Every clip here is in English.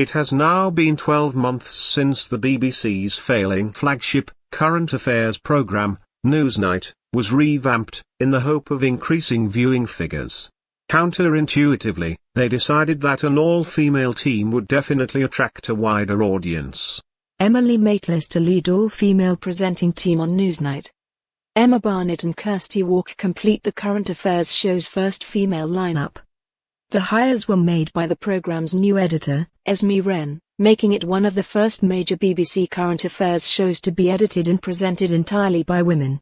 It has now been 12 months since the BBC's failing flagship, current affairs programme, Newsnight, was revamped, in the hope of increasing viewing figures. Counterintuitively, they decided that an all-female team would definitely attract a wider audience. Emily Maitliss to lead all-female presenting team on Newsnight. Emma Barnett and Kirsty Walker complete the current affairs show's first female lineup. The hires were made by the programme's new editor, Esme Wren, making it one of the first major BBC current affairs shows to be edited and presented entirely by women.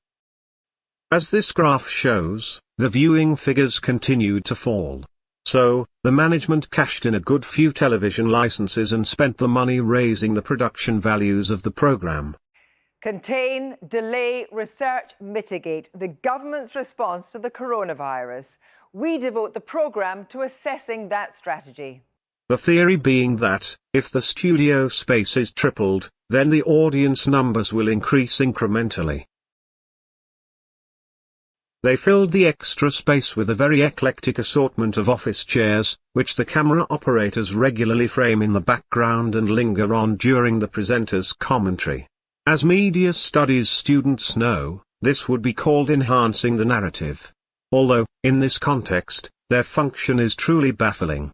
As this graph shows, the viewing figures continued to fall. So, the management cashed in a good few television licenses and spent the money raising the production values of the programme. Contain, delay, research, mitigate. The government's response to the coronavirus. We devote the programme to assessing that strategy. The theory being that, if the studio space is tripled, then the audience numbers will increase incrementally. They filled the extra space with a very eclectic assortment of office chairs, which the camera operators regularly frame in the background and linger on during the presenter's commentary. As media studies students know, this would be called enhancing the narrative. Although, in this context, their function is truly baffling.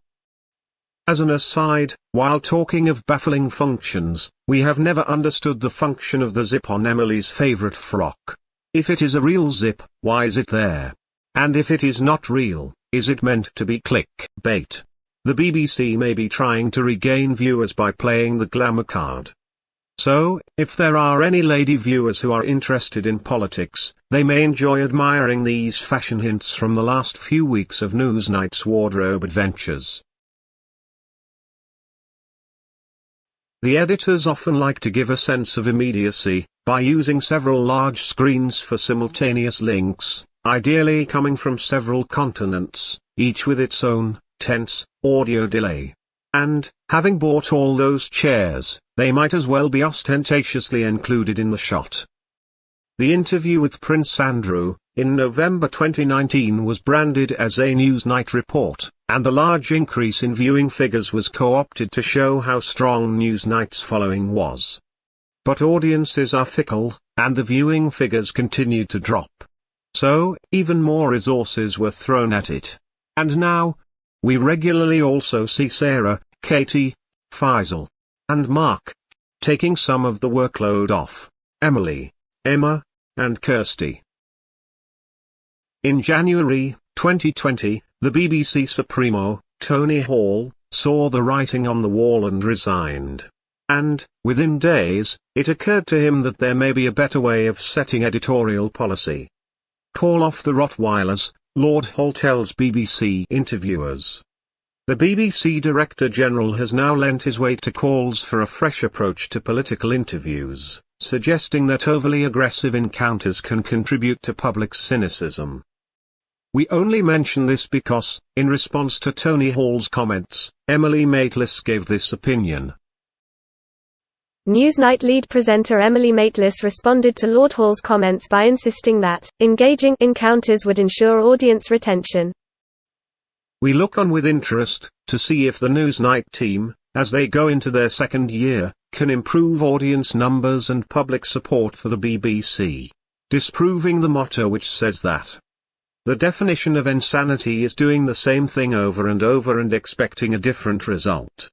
As an aside, while talking of baffling functions, we have never understood the function of the zip on Emily's favourite frock. If it is a real zip, why is it there? And if it is not real, is it meant to be clickbait? The BBC may be trying to regain viewers by playing the glamour card. So, if there are any lady viewers who are interested in politics, they may enjoy admiring these fashion hints from the last few weeks of Newsnight's wardrobe adventures. The editors often like to give a sense of immediacy, by using several large screens for simultaneous links, ideally coming from several continents, each with its own, tense, audio delay. And, having bought all those chairs, they might as well be ostentatiously included in the shot. The interview with Prince Andrew, in November 2019 was branded as a Newsnight report, and the large increase in viewing figures was co-opted to show how strong Newsnight's following was. But audiences are fickle, and the viewing figures continued to drop. So, even more resources were thrown at it. And now, we regularly also see Sarah, Katie, Faisal, and Mark taking some of the workload off Emily, Emma, and Kirsty. In January 2020, the BBC Supremo, Tony Hall, saw the writing on the wall and resigned. And, within days, it occurred to him that there may be a better way of setting editorial policy. Call off the Rottweilers, Lord Hall tells BBC interviewers. The BBC Director General has now lent his weight to calls for a fresh approach to political interviews, suggesting that overly aggressive encounters can contribute to public cynicism. We only mention this because, in response to Tony Hall's comments, Emily Maitliss gave this opinion. Newsnight lead presenter Emily Maitliss responded to Lord Hall's comments by insisting that engaging encounters would ensure audience retention. We look on with interest to see if the Newsnight team, as they go into their second year, can improve audience numbers and public support for the BBC, disproving the motto which says that the definition of insanity is doing the same thing over and over and expecting a different result.